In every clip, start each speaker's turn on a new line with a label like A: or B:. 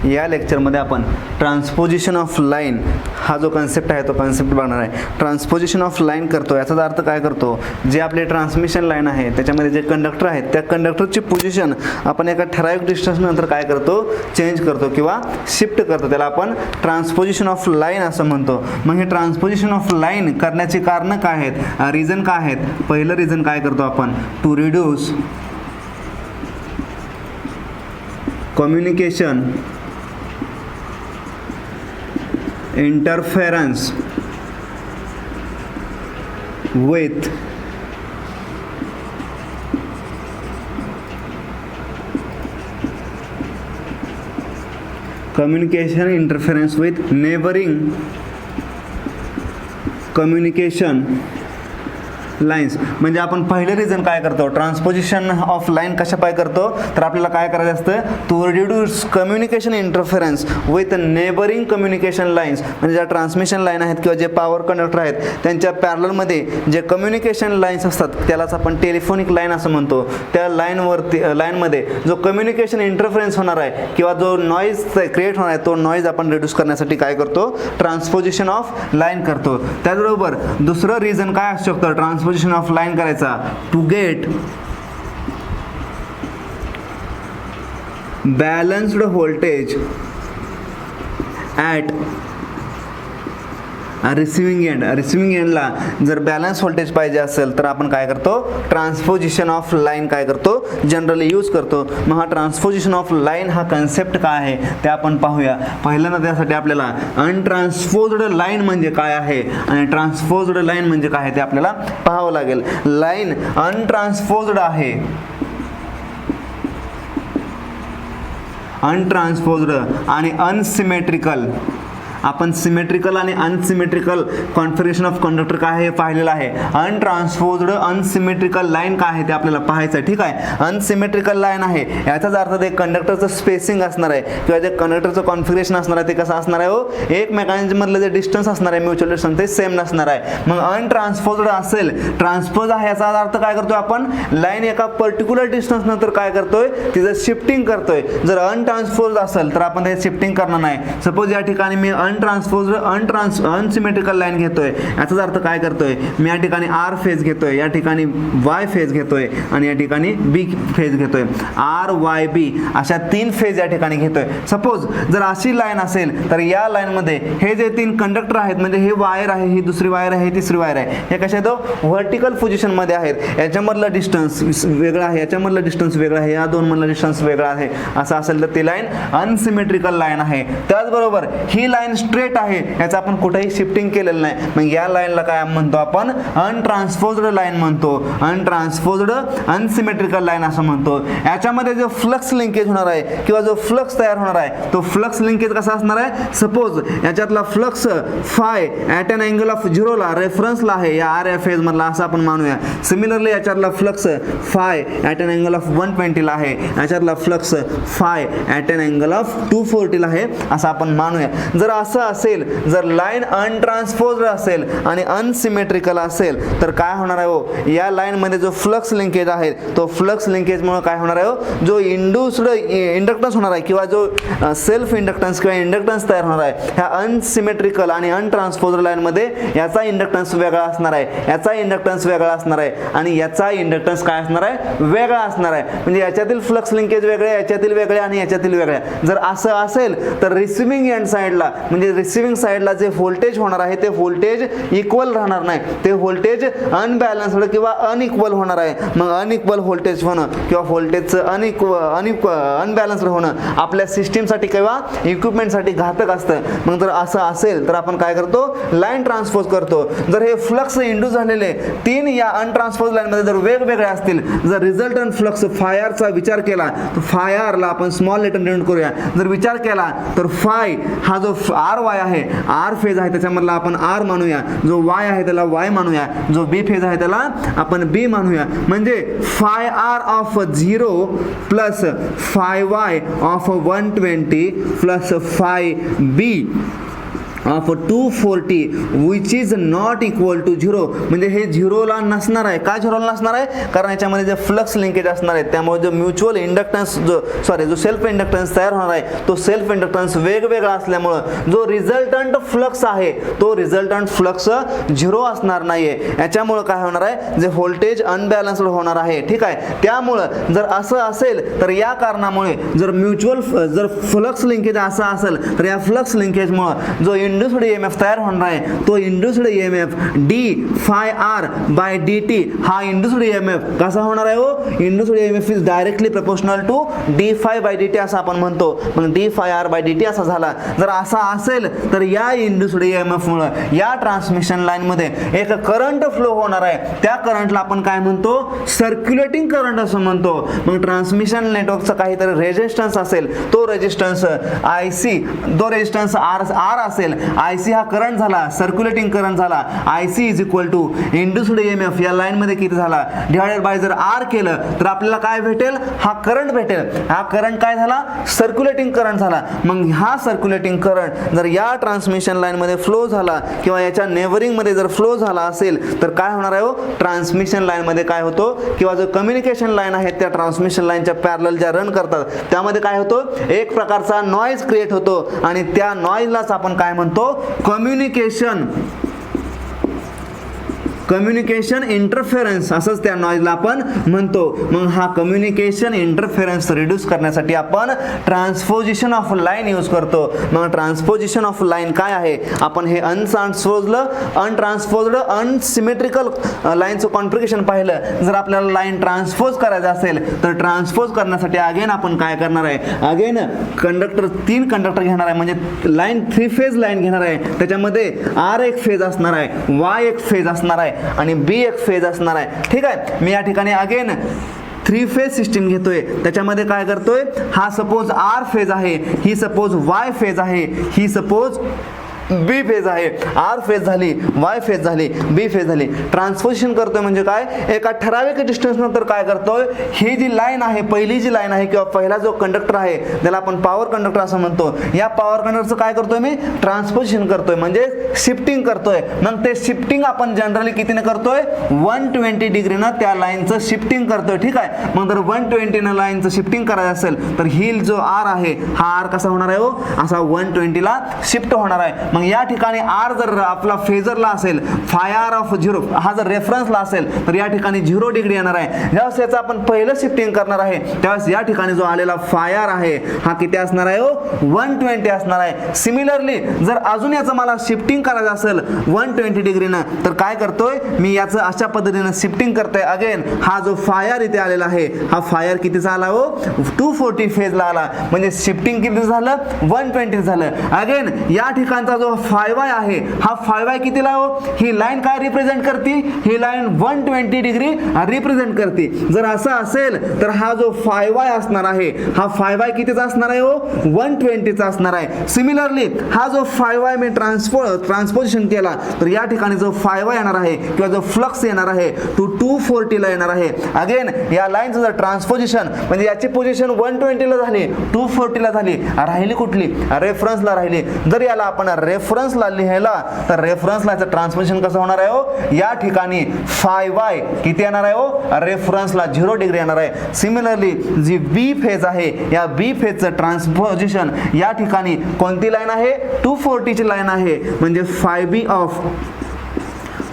A: या लेक्चरमध्ये आपण ट्रान्सपोजिशन ऑफ लाईन हा जो कन्सेप्ट आहे तो कन्सेप्ट बघणार आहे. ट्रान्सपोजिशन ऑफ लाईन करतो याचा अर्थ काय करतो, जे आपले ट्रान्समिशन लाईन आहे त्याच्यामध्ये जे कंडक्टर आहेत त्या कंडक्टरची पोझिशन आपण एका ठराविक डिस्टन्स नंतर काय करतो, चेंज करतो किंवा शिफ्ट करतो, त्याला आपण ट्रान्सपोजिशन ऑफ लाईन असं म्हणतो. मग हे ट्रान्सपोजिशन ऑफ लाईन करण्याची कारणं काय आहेत, रिझन काय आहेत. पहिलं रिझन काय करतो आपण, to reduce communication interference with neighboring communication lines. म्हणजे आपण पहिले रिझन काय करतो, ट्रान्सपोजिशन ऑफ लाईन कशा पाय करतो, तर आपल्याला काय करायचं असतं, to reduce communication interference with neighbouring communication lines. म्हणजे ज्या ट्रान्समिशन लाईन आहेत किंवा जे पॉवर कंडक्टर आहेत त्यांच्या पॅरललमध्ये जे कम्युनिकेशन लाईन्स असतात त्यालाच आपण टेलिफोनिक लाईन असं म्हणतो. त्या लाईनमध्ये जो कम्युनिकेशन इंटरफेरन्स होणार आहे किंवा जो नॉईज क्रिएट होणार आहे तो नॉईज आपण रिड्यूस करण्यासाठी काय करतो, ट्रान्सपोजिशन ऑफ लाईन करतो. त्याचबरोबर दुसरं रिझन काय असू शकतं ट्रान्सपोजिशन ऑफ लाईन करायचा, to get balanced voltage at receiving एंडला जर बॅलन्स व्होल्टेज पाहिजे असेल तर आपण काय करतो, ट्रान्सपोजिशन ऑफ लाईन काय करतो, जनरली यूज करतो. मग हा ट्रान्सपोजिशन ऑफ लाईन हा कन्सेप्ट काय आहे ते आपण पाहूया. पहिल्यांदा त्यासाठी आपल्याला अनट्रान्सपोज्ड लाईन म्हणजे काय आहे आणि ट्रान्सपोज्ड लाईन म्हणजे काय आहे ते आपल्याला पाहावं लागेल. लाईन अनट्रान्सपोज्ड आहे, अनट्रान्सपोज्ड आणि अनसिमेट्रिकल. आपण सिमेट्रिकल आणि अनसिमेट्रिकल कॉन्फिगरेशन ऑफ कंडक्टर काय आहे पाहिलेलं आहे. अनट्रान्सपोज्ड अनसिमेट्रिकल लाईन काय आहे ते आपल्याला पाहायचं आहे. ठीक आहे, अनसिमेट्रिकल लाईन आहे याचाच अर्थ ते कंडक्टरचं स्पेसिंग असणार आहे किंवा जे कंडक्टरचं कॉन्फिगरेशन असणार आहे ते कसं असणार आहे, हो एकमेकांमधलं जे डिस्टन्स असणार आहे म्युच्युअल डिस्टन्स ते सेम नसणार आहे. मग अनट्रान्सपोज्ड असेल, ट्रान्सपोज आहे याचा अर्थ काय करतोय आपण, लाईन एका पर्टिक्युलर डिस्टन्स नंतर काय करतोय, तिचं शिफ्टिंग करतोय. जर अनट्रान्सपोज्ड असेल तर आपण ते शिफ्टिंग करणार नाही. सपोज या ठिकाणी मी अनसिमेट्रिकल लाईन घेतोय याचाच अर्थ काय करतोय, मी या ठिकाणी आर फेज घेतोय, या ठिकाणी वाय फेज घेतोय आणि या ठिकाणी बी फेज घेतोय. आर वाय बी अशा 3 फेज या ठिकाणी घेतोय. सपोज जर अशी लाईन असेल तर या लाईन मध्ये हे जे 3 कंडक्टर आहेत, म्हणजे हे वायर आहे, ही दुसरी वायर आहे, तिसरी वायर आहे, हे कशा आहेत, व्हर्टिकल पोझिशन मध्ये आहेत. याच्यामधलं डिस्टन्स वेगळं आहे, याच्यामधलं डिस्टन्स वेगळं आहे, या दोन मधलं डिस्टन्स वेगळं आहे. असं असेल तर ती लाईन अनसिमेट्रिकल लाईन आहे. त्याचबरोबर ही लाईन स्ट्रेट आहे, याचं आपण कुठेही शिफ्टिंग केलेलं नाही. मग या लाईनला काय म्हणतो आपण, अनट्रान्सपोज्ड लाईन म्हणतो, अनट्रान्सपोज्ड अनसिमेट्रिकल लाईन असं म्हणतो. याच्यामध्ये जो फ्लक्स लिंकेज होणार आहे किंवा जो फ्लक्स तयार होणार आहे तो फ्लक्स लिंकेज कसा असणार आहे, सपोज याच्यातला flux phi at an angle of 0 ला रेफरन्सला आहे या आर या फेज मधला असं आपण मानूया. सिमिलरली याच्यातला flux phi at an angle of 120 ला आहे, याच्यातला flux phi at an angle of 240 ला आहे असं आपण मानूया. जर असं असेल, जर लाईन अनट्रान्सपोज्ड असेल आणि अनसिमेट्रिकल असेल तर काय होणार आहे, हो या लाईन मध्ये जो फ्लक्स लिंकेज आहे तो फ्लक्स लिंकेज मुळे काय होणार आहे, हो जो इंड्यूस्ड इंडक्टन्स होणार आहे किंवा जो सेल्फ इंडक्टन्स किंवा इंडक्टन्स तयार होणार आहे ह्या अनसिमेट्रिकल आणि अनट्रान्सपोज्ड लाईन मध्ये याचा इंडक्टन्स वेगळा असणार आहे, याचा इंडक्टन्स वेगळा असणार आहे आणि याचा इंडक्टन्स काय असणार आहे, वेगळा असणार आहे. म्हणजे याच्यातील फ्लक्स लिंकेज वेगळे, याच्यातील वेगळे आणि याच्यातील वेगळे. जर असं असेल तर रिसिव्हिंग एंड साइडला म्हणजे रिसिव्हिंग साइडला जे व्होल्टेज होणार आहे ते व्होल्टेज इक्वल राहणार नाही, ते व्होल्टेज अनबॅलन्स्ड किंवा अनइक्वल होणार आहे. मग अनइक्वल व्होल्टेज होणं किंवा व्होल्टेजचं अनबॅलन्स्ड होणं आपल्या सिस्टीमसाठी किंवा इक्विपमेंटसाठी घातक असतं. मग जर असं असेल तर आपण काय करतो, लाईन ट्रान्सपोज करतो. जर हे फ्लक्स इंड्यूस झालेले 3 या अनट्रान्सपोज लाईन मध्ये जर वेगवेगळे असतील, जर रिझल्टंट फ्लक्स फायरचा विचार केला तर फायरला आपण स्मॉल लेटर डिनोट करूया. जर विचार केला तर फाय हा जो आर वाय आहे, आर फेज आहे त्याच्यामधला आपण आर मानूया, जो वाय आहे त्याला वाय मानूया, जो बी फेज आहे त्याला आपण बी मानूया. म्हणजे phi R of 0 plus phi Y of 120 plus phi B of 240 which is not equal to 0, म्हणजे हे झिरोला नसणार आहे. का झिरोला नसणार आहे? कारण याच्यामध्ये जे फ्लक्स लिंकेज असणार आहे त्यामुळे जो म्युच्युअल इंडक्टन्स जो सेल्फ इंडक्टन्स तयार होणार आहे तो सेल्फ इंडक्टन्स वेगवेगळा असल्यामुळं जो रिझल्टंट फ्लक्स आहे तो रिझल्टंट फ्लक्स झिरो असणार नाहीये. याच्यामुळं काय होणार आहे? जे व्होल्टेज अनबॅलन्स्ड होणार आहे. ठीक आहे, त्यामुळं जर असं असेल तर या कारणामुळे जर फ्लक्स लिंकेज असा असेल तर या फ्लक्स लिंकेजमुळं जो इंड्यूस्ड ईएमएफ तयार होणार आहे तो induced EMF d phi R by d t, हा इंड्यूस्ड ईएमएफ कसा होणार आहे? हो, induced EMF is directly proportional to d phi by d t असं आपण म्हणतो. मग d phi R by d t असा झाला. जर असा असेल तर या इंड्यूस्ड ईएमएफ मुळे या ट्रान्समिशन लाईन मध्ये एक करंट फ्लो होणार आहे. त्या करंटला आपण काय म्हणतो? सर्क्युलेटिंग करंट असं म्हणतो. मग ट्रान्समिशन नेटवर्कचा काहीतरी रेजिस्टन्स असेल, तो रेजिस्टन्स आयसी, तो रेजिस्टन्स आर असेल, आयसी हा करंट झाला, सर्क्युलेटिंग करंट झाला. IC is equal to induced EMF या लाईन मध्ये किती झाला डिवाइडेड बाय जर आर केलं तर आपल्याला काय भेटेल? हा करंट भेटेल. हा करंट काय झाला? सर्क्युलेटिंग करंट झाला. मग हा सर्क्युलेटिंग करंट जर या ट्रान्समिशन लाईन मध्ये फ्लो झाला किंवा याच्या नेबरिंग मध्ये जर फ्लो झाला असेल तर काय होणार आहे? हो, ट्रान्समिशन लाईन मध्ये काय होतो किंवा जो कम्युनिकेशन लाईन आहे त्या ट्रान्समिशन लाईनच्या पॅरलल ज्या रन करतात त्यामध्ये काय होतो? एक प्रकारचा नॉइज क्रिएट होतो आणि त्या नॉइजलाच आपण काय म्हणतो? कम्युनिकेशन इंटरफेरन्स असंच त्या नॉइजला आपण म्हणतो. मग हा कम्युनिकेशन इंटरफेरन्स रिड्यूस करण्यासाठी आपण ट्रान्सपोजिशन ऑफ लाईन यूज करतो. मग ट्रान्सपोजिशन ऑफ लाईन काय आहे? आपण हे अनट्रान्सपोज्ड अनसिमेट्रिकल लाईनचं कॉन्फिगरेशन पाहिलं. जर आपल्याला लाईन ट्रान्सपोज करायचं असेल तर ट्रान्सपोज करण्यासाठी अगेन आपण काय करणार आहे? अगेन तीन कंडक्टर घेणार आहे, म्हणजे लाईन 3 फेज लाईन घेणार आहे. त्याच्यामध्ये आर एक फेज असणार आहे, वाय एक फेज असणार आहे आणि बी एक फेज असणार आहे. ठीक आहे, मी या ठिकाणी अगेन 3 फेज सिस्टीम घेतोय. त्याच्यामध्ये काय करतोय? हा सपोज आर फेज आहे, ही सपोज वाय फेज आहे, ही सपोज बी फेज आहे. आर फेज झाली, वाय फेज झाली, बी फेज झाली. ट्रान्सपोजिशन करतोय म्हणजे काय? एका ठराविक डिस्टन्स नंतर काय करतोय? ही जी लाईन आहे, पहिली जी लाईन आहे किंवा पहिला जो कंडक्टर आहे त्याला आपण पॉवर कंडक्टर असं म्हणतो. या पॉवर कंडक्टरचं काय करतोय? मी ट्रान्सपोजिशन करतोय म्हणजे शिफ्टिंग करतोय. मग ते शिफ्टिंग आपण जनरली कितीने करतोय? 120 डिग्रीनं त्या लाईनचं शिफ्टिंग करतोय. ठीक आहे, मग जर 120 लाईनचं शिफ्टिंग करायचं असेल तर ही जो आर आहे हा आर कसा होणार आहे? हो, असा 120 शिफ्ट होणार आहे. मग या ठिकाणी आर जर आपला फेजरला असेल, फाय आर ऑफ 0 हा जर रेफरन्सला असेल तर या ठिकाणी 0 डिग्री येणार आहे. ज्यावेळेस याचं आपण पहिलं शिफ्टिंग करणार आहे त्यावेळेस या ठिकाणी जो आलेला फाय आर आहे हा किती असणार आहे? 120 असणार आहे. सिमिलरली जर अजून याचं मला शिफ्टिंग करायचं असेल 120 डिग्रीनं तर काय करतोय? मी याचं अशा पद्धतीनं शिफ्टिंग करतोय. अगेन हा जो फाय आर इथे आलेला आहे हा फाय आर कितीचा आला? हो, 240 फेजला आला. म्हणजे शिफ्टिंग किती झालं? 120 झालं. अगेन या ठिकाणचा जो 5y आहे हा 5y कितीला? हो, ही लाईन काय रिप्रेझेंट करते? ही लाईन 120 डिग्री रिप्रेझेंट करते. जर असं असेल तर हा जो 5y असणार आहे हा 5y कितीचा असणार आहे? हो, 120 चा असणार आहे. सिमिलरली हा जो 5y मी ट्रान्सपोजिशन केला तर या ठिकाणी जो 5y येणार आहे किंवा जो फ्लक्स येणार आहे तो 240 ला येणार आहे. अगेन या लाईनचं जर ट्रान्सपोजिशन म्हणजे याची पोझिशन 120 ला झाली, 240 ला झाली, राहिली कुठली? रेफरन्सला राहिली. जर याला आपण रेफरन्सला लिहायला तर रेफरन्सला याचं ट्रान्सपोजिशन कसं होणार आहे? हो, या ठिकाणी 5y किती येणार आहे? हो, रेफरन्सला 0 डिग्री येणार आहे. सिमिलरली जी बी फेज आहे या बी फेजचं ट्रान्सपोजिशन या ठिकाणी कोणती लाईन आहे? 240 ची लाईन आहे, म्हणजे 5b ऑफ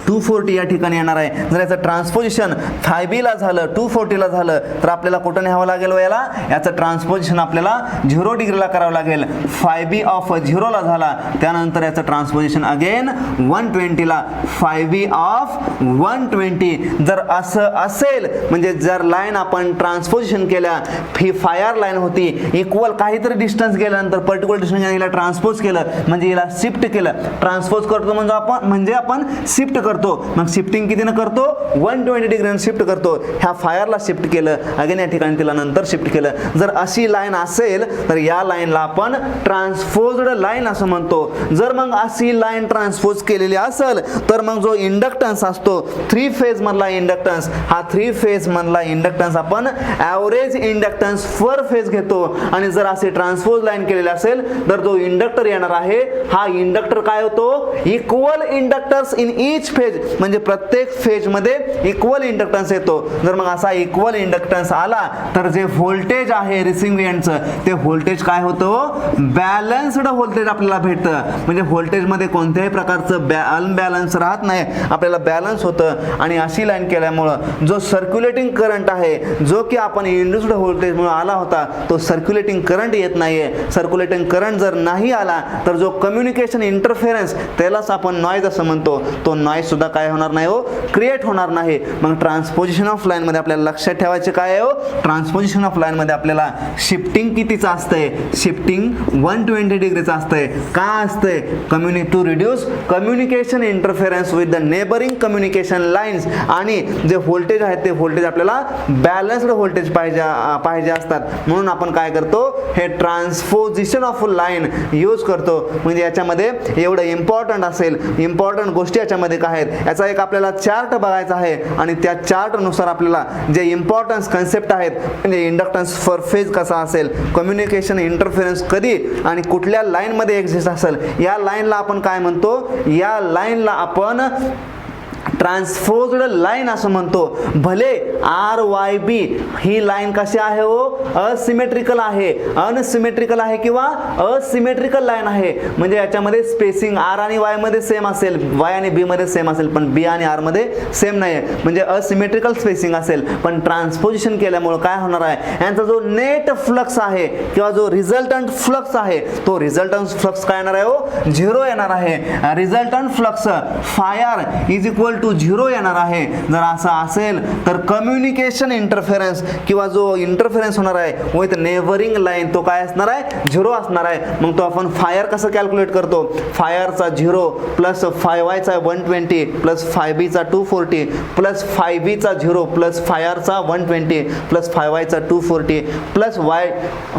A: 240 या ठिकाणी येणार आहे. जर याचं ट्रान्सपोजिशन 5b ला झालं, 240 ला झालं तर आपल्याला कुठं न्यावं लागेल? याला याचं ट्रान्सपोजिशन आपल्याला 0 डिग्रीला करावं लागेल. 5b ऑफ 0 ला झाला त्यानंतर याचं ट्रान्सपोजिशन अगेन 120 ला, 5b ऑफ 120. जर असं असेल म्हणजे जर लाईन आपण ट्रान्सपोजिशन केल्या, ही फायर लाईन होती, इक्वल काहीतरी डिस्टन्स गेल्यानंतर पर्टिक्युलर डिस्टन्स याला ट्रान्सपोज केलं म्हणजे याला शिफ्ट केलं. ट्रान्सपोज करतो म्हणजे आपण शिफ्ट करतो. करतो, मग शिफ्टिंग कितीनं करतो 120 डिग्रीनं शिफ्ट करतो. ह्या फायरला शिफ्ट केलं, अगेन या ठिकाणी तिला नंतर शिफ्ट केलं. जर अशी लाईन असेल तर या लाईनला आपण ट्रान्सपोज्ड लाईन असं म्हणतो. जर मग अशी लाईन ट्रान्सपोज केलेली असेल तर मग जो इंडक्टन्स असतो 3 फेज मधला इंडक्टन्स, हा 3 फेज मधला इंडक्टन्स आपण ॲव्हरेज इंडक्टन्स पर फेज घेतो. आणि जर असे ट्रान्सपोज लाईन केलेली असेल तर जो इंडक्टर येणार आहे हा इंडक्टर काय होतो equal inductors in each phase, म्हणजे प्रत्येक फेज मध्ये इक्वल इंडक्टन्स येतो. जर मग असा इक्वल इंडक्टन्स आला तर जे व्होल्टेज आहे रिसिव्हिंग एंडचं ते व्होल्टेज काय होतं बॅलन्स्ड व्होल्टेज आपल्याला भेटतं. म्हणजे व्होल्टेज मध्ये कोणत्याही प्रकारचं अनबॅलन्स राहत नाही, आपल्याला बॅलन्स होतं. आणि अशी लाईन केल्यामुळं जो सर्क्युलेटिंग करंट आहे जो की आपण इंड्युस्ड व्होल्टेज मुळे आला होता तो सर्क्युलेटिंग करंट येत नाहीये. सर्क्युलेटिंग करंट जर नाही आला तर जो कम्युनिकेशन इंटरफेरन्स त्यालाच आपण नॉइज असं म्हणतो, तो नॉइज सुद्धा काय होणार नाही हो क्रिएट होणार नाही. मग ट्रान्सपोजिशन ऑफ लाईन मध्ये आपल्याला लक्षात ठेवायचे काय हो, ट्रान्सपोजिशन ऑफ लाईन मध्ये आपल्याला शिफ्टिंग कितीचं असतंय, शिफ्टिंग 120 डिग्रीचं असतंय. का असतंय to reduce communication interference with the neighbouring communication lines. आणि जे व्होल्टेज आहेत ते व्होल्टेज आपल्याला बॅलन्स्ड व्होल्टेज पाहिजे असतात. म्हणून आपण काय करतो हे ट्रान्सपोजिशन ऑफ लाईन यूज करतो. म्हणजे याच्यामध्ये एवढं इम्पॉर्टंट असेल, इम्पॉर्टंट गोष्टी याच्यामध्ये काय आहेत याचा एक आपल्याला चार्ट बघायचा आहे. आणि त्या चार्टनुसार आपल्याला जे इम्पॉर्टन्स कन्सेप्ट आहेत म्हणजे इंडक्टन्स फॉर फेज कसा असेल, कम्युनिकेशन इंटरफेरन्स कधी आणि कुठल्या लाईनमध्ये एक्झिस्ट असेल, या लाईनला आपण काय म्हणतो, या लाईनला आपण ट्रान्सपोज्ड लाईन असं म्हणतो. भले RYB ही लाईन कशी आहे हो असिमेट्रिकल आहे, अनसिमेट्रिकल आहे किंवा असिमेट्रिकल लाईन आहे. म्हणजे याच्यामध्ये स्पेसिंग R आणि Y मध्ये सेम असेल, Y आणि B मध्ये सेम असेल, पण B आणि R मध्ये सेम नाही आहे, म्हणजे असिमेट्रिकल स्पेसिंग असेल. पण ट्रान्सपोजिशन केल्यामुळे काय होणार आहे यांचा जो नेट फ्लक्स आहे किंवा जो रिझल्टंट फ्लक्स आहे तो रिझल्टंट फ्लक्स काय येणार आहे हो 0 येणार आहे. Resultant flux phi R is equal to 0 येणार आहे. जर असं असेल तर कम्युनिकेशन इंटरफेरन्स किंवा जो इंटरफेरन्स होणार आहे विथ नेबरिंग लाईन तो काय असणार आहे 0 असणार आहे. मग तो आपण फायर कसं कॅल्क्युलेट करतो, फायरचा 0 प्लस 5yचा 120 प्लस 5bचा 240 प्लस 5bचा 0 प्लस फायरचा 120 प्लस 5yचा 240 प्लस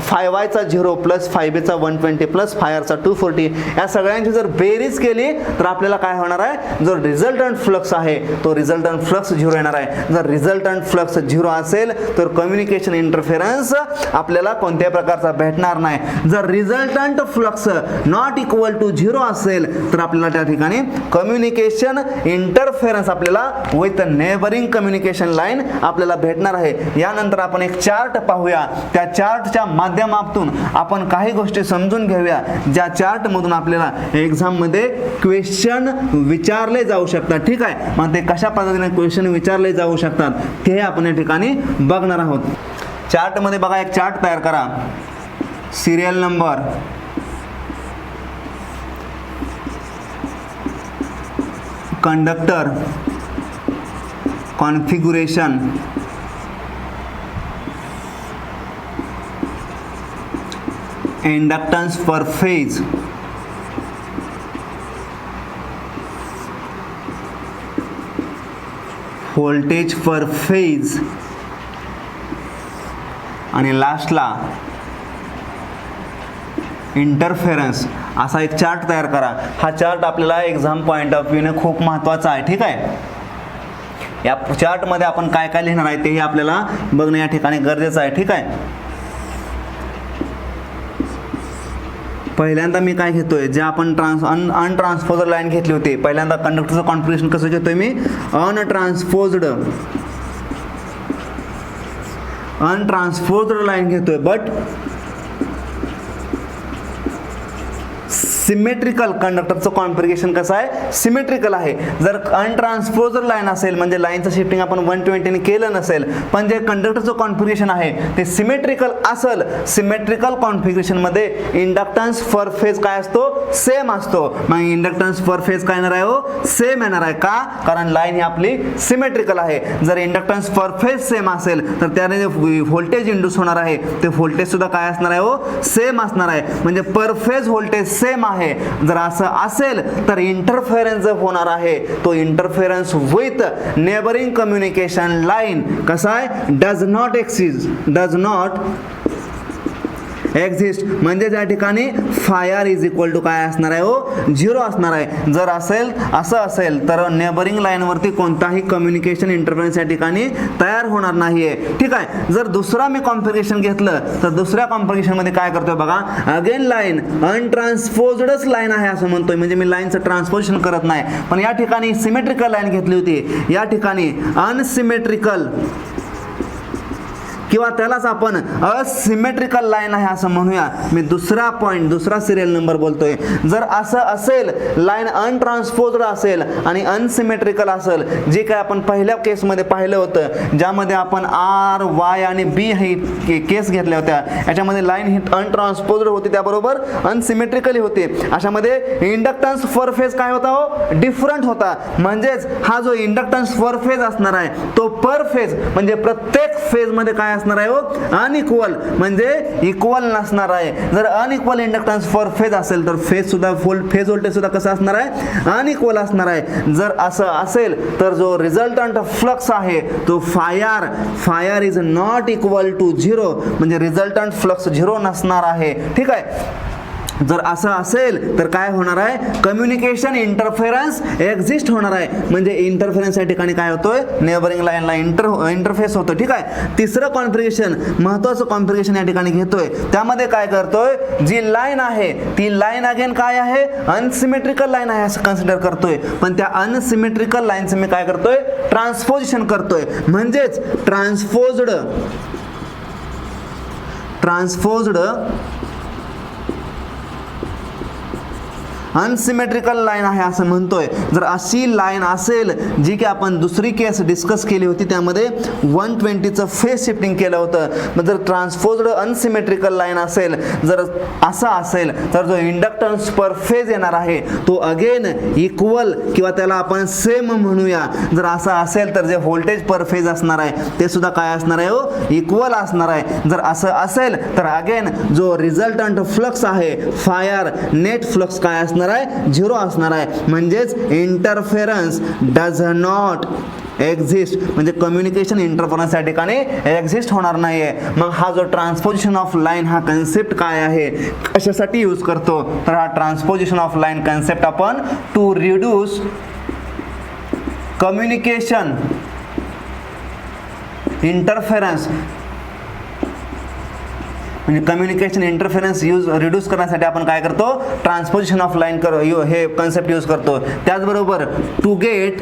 A: 5yचा 0 प्लस 5bचा 120 प्लस फायरचा 240 या सगळ्यांची जर बेरीज केली तर आपल्याला काय होणार आहे, जो रिझल्टंट फ्लक्स आहे तो रिझल्टंट फ्लक्स 0 येणार आहे. जर रिझल्टंट फ्लक्स 0 असेल तर कम्युनिकेशन इंटरफेरन्स आपल्याला कोणत्याही प्रकारचा भेटणार नाही. जर resultant flux not equal to 0 असेल तर आपल्याला त्या ठिकाणी कम्युनिकेशन इंटरफेरन्स आपल्याला विथ नेबरिंग कम्युनिकेशन लाईन आपल्याला भेटणार आहे. यानंतर आपण एक चार्ट पाहूया, त्या चार्टच्या माध्यमातून आपण काही गोष्टी समजून घेऊया ज्या चार्ट मधून आपल्याला एक्झाम मध्ये क्वेश्चन विचारले जाऊ शकतात. ठीक आहे, मग ते कशा पद्धतीने क्वेश्चन विचारले जाऊ शकतात ते आपण या ठिकाणी बघणार आहोत. चार्ट मध्ये बघा, एक चार्ट तयार करा. Serial number, conductor, configuration, inductance per phase, voltage per phase आणि लास्टला इंटरफेरन्स असा एक चार्ट तयार करा. हा चार्ट आपल्याला एक्झाम पॉइंट ऑफ व्ह्यूने खूप महत्त्वाचा आहे. ठीक आहे, या चार्ट मध्ये आपण काय काय लिहिणार आहे तेही आपल्याला बघणं या ठिकाणी गरजेचं आहे. ठीक आहे, पहिल्यांदा मी काय घेतोय, जे आपण अनट्रान्सपोज्ड लाईन घेतली होती, पहिल्यांदा कंडक्टरचं कॉन्फिगरेशन कसं घेतोय मी अनट्रान्सपोज्ड लाईन घेतोय. बट सिमेट्रिकल कंडक्टरचं कॉन्फिगरेशन कसं आहे सिमेट्रिकल आहे. जर अनट्रान्सपोज्ड लाईन असेल म्हणजे लाईनचं शिफ्टिंग आपण 120 ने केलं नसेल, पण जे कंडक्टरचं कॉन्फिगरेशन आहे ते सिमेट्रिकल असेल, सिमेट्रिकल कॉन्फिगरेशन मध्ये इंडक्टन्स पर फेज काय असतो सेम असतो. मग इंडक्टन्स पर फेज काय येणार आहे हो सेम येणार आहे. का, कारण लाईन ही आपली सिमेट्रिकल आहे. जर इंडक्टन्स पर फेज सेम असेल तर त्याने जे व्होल्टेज इंड्यूस होणार आहे ते व्होल्टेज सुद्धा काय असणार आहे हो सेम असणार आहे. म्हणजे पर फेज व्होल्टेज सेम आहे आहे. जर असं असेल तर इंटरफेरन्स जो होणार आहे तो interference with neighbouring communication line कसा आहे, डज नॉट एक्झिस्ट, म्हणजे त्या ठिकाणी फायर इज इक्वल टू काय असणार आहे, हो 0 असणार आहे. जर असं असेल तर नेबरिंग लाईनवरती कोणताही कम्युनिकेशन इंटरफेरन्स या ठिकाणी तयार होणार नाहीये. ठीक आहे. जर दुसरा मी कॉन्फिगरेशन घेतलं तर दुसऱ्या कॉन्फिगरेशन मध्ये काय करतोय बघा, अगेन लाईन अनट्रान्सपोज्डच लाईन आहे असं म्हणतोय, म्हणजे मी लाईनचं ट्रान्सपोजिशन करत नाही. पण या ठिकाणी सिमेट्रिकल लाईन घेतली होती, या ठिकाणी अनसिमेट्रिकल किंवा त्यालाच आपण असिमेट्रिकल लाईन आहे असं म्हणूया. मी दुसरा सिरियल नंबर बोलतोय. जर असं असेल लाईन अनट्रान्सपोज्ड असेल आणि अनसिमेट्रिकल असेल, जे काय आपण पहिल्या केसमध्ये पाहिलं होतं, ज्यामध्ये आपण आर वाय आणि बी ही केस घेतल्या होत्या, याच्यामध्ये लाईन ही अनट्रान्सपोज्ड होती, त्याबरोबर अनसिमेट्रिकली होती. अशामध्ये इंडक्टन्स पर फेज काय होता, हो डिफरंट होता. म्हणजेच हा जो इंडक्टन्स पर फेज असणार आहे तो पर फेज म्हणजे प्रत्येक फेज मध्ये काय असणार आहे, हो अनइक्वल, म्हणजे इक्वल नसणार आहे. जर अनइक्वल इंडक्टन्स फॉर फेज असेल तर फेज व्होल्टेज सुद्धा कसं असणार आहे, अनइक्वल असणार आहे. जर असं असेल तर जो रिझल्टंट फ्लक्स आहे तो phi R is not equal to 0, म्हणजे रिझल्टंट फ्लक्स 0 नसणार आहे. ठीक आहे. जर असं असेल तर काय होणार आहे, कम्युनिकेशन इंटरफेरन्स एक्झिस्ट होणार आहे, म्हणजे इंटरफेरन्स या ठिकाणी काय होतोय, नेबरिंग लाईनला इंटरफेस होतो. ठीक आहे. तिसरं कॉन्फिगरेशन, महत्त्वाचं कॉन्फिगरेशन या ठिकाणी घेतोय, त्यामध्ये काय करतोय, जी लाईन आहे ती लाईन अगेन काय आहे, अनसिमेट्रिकल लाईन आहे असं कन्सिडर करतोय. पण त्या अनसिमेट्रिकल लाईनचं मी काय करतोय, ट्रान्सपोजिशन करतोय. म्हणजेच ट्रान्सपोज्ड अनसिमेट्रिकल लाईन आहे असं म्हणतोय. जर अशी लाईन असेल जी की आपण दुसरी केस डिस्कस केली होती, त्यामध्ये 120चं फेज शिफ्टिंग केलं होतं. मग जर ट्रान्सपोज्ड अनसिमेट्रिकल लाईन असेल, जर असं असेल तर जो इंडक्टन्स पर फेज येणार आहे तो अगेन इक्वल किंवा त्याला आपण सेम म्हणूया. जर असं असेल तर जे व्होल्टेज पर फेज असणार आहे ते सुद्धा काय असणार आहे, हो इक्वल असणार आहे. जर असं असेल तर अगेन जो रिझल्टंट फ्लक्स आहे फायर नेट फ्लक्स काय असणार आहे, 0 असणार आहे. म्हणजेच इंटरफेरन्स डज नॉट एक्झिस्ट, म्हणजे कम्युनिकेशन इंटरफेरन्स या ठिकाणी एक्झिस्ट होणार नाहीये. मग हा जो ट्रान्सपोजिशन ऑफ लाईन हा कन्सेप्ट काय आहे, कशासाठी यूज करतो, तर हा ट्रान्सपोजिशन ऑफ लाईन कन्सेप्ट आपण टू रिड्यूस कम्युनिकेशन इंटरफेरन्स, म्हणजे कम्युनिकेशन इंटरफेरन्स रिड्यूस करण्यासाठी आपण काय करतो, ट्रान्सपोजिशन ऑफ लाईन हे कन्सेप्ट यूज करतो. त्याचबरोबर टू गेट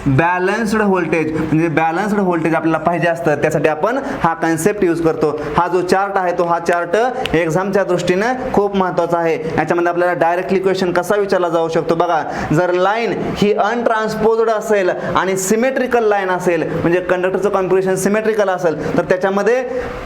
A: बॅलन्स्ड व्होल्टेज, म्हणजे बॅलन्स्ड व्होल्टेज आपल्याला पाहिजे असतं, त्यासाठी आपण हा कन्सेप्ट यूज करतो. हा जो चार्ट आहे तो हा चार्ट एक्झामच्या दृष्टीने खूप महत्त्वाचा आहे. याच्यामध्ये आपल्याला डायरेक्टली क्वेश्चन कसा विचारला जाऊ शकतो बघा. जर लाईन ही अनट्रान्सपोज्ड असेल आणि सिमेट्रिकल लाईन असेल, म्हणजे कंडक्टरचं कॉन्फिगरेशन सिमेट्रिकल असेल, तर त्याच्यामध्ये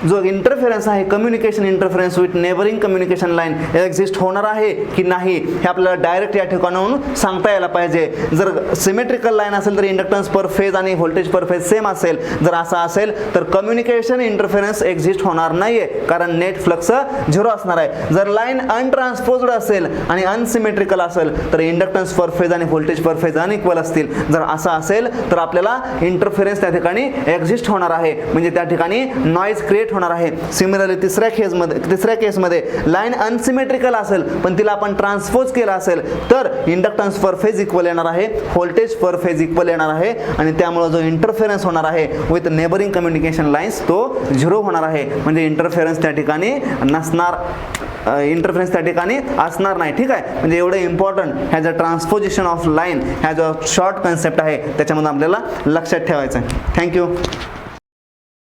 A: जो इंटरफेरन्स आहे communication interference with neighbouring communication line exist होणार आहे की नाही हे आपल्याला डायरेक्ट या ठिकाणाहून सांगता यायला पाहिजे. जर सिमेट्रिकल लाईन असेल तर इंडक्टन्स पर फेज आणि व्होल्टेज पर फेज सेम असेल. जर असं असेल तर कम्युनिकेशन इंटरफेरन्स एक्झिस्ट होणार नाहीये, कारण नेट फ्लक्स 0 असणार आहे. जर लाईन अनट्रान्सपोज्ड असेल आणि अनसिमेट्रिकल असेल तर इंडक्टन्स पर फेज आणि व्होल्टेज पर फेज अनइक्वल असतील. जर असं असेल तर आपल्याला इंटरफेरन्स त्या ठिकाणी एक्झिस्ट होणार आहे, म्हणजे त्या ठिकाणी नॉइज क्रिएट होणार आहे. सिमिलरली तिसऱ्या केसमध्ये लाईन अनसिमेट्रिकल असेल पण तिला आपण ट्रान्सपोज केला असेल तर इंडक्टन्स पर फेज इक्वल येणार आहे, व्होल्टेज पर फेज इक्वल येणार आहे, आणि त्यामुळे जो इंटरफेरन्स होणार आहे विथ नेबरिंग कम्युनिकेशन लाईन्स तो 0 होणार आहे. म्हणजे इंटरफेरन्स त्या ठिकाणी नसणार, इंटरफेरन्स त्या ठिकाणी असणार नाही. ठीक आहे. म्हणजे एवढं इम्पॉर्टंट ह्या ज्या ट्रान्सपोजिशन ऑफ लाईन ह्या जो शॉर्ट कन्सेप्ट आहे त्याच्यामध्ये आपल्याला लक्षात ठेवायचं आहे. थँक्यू.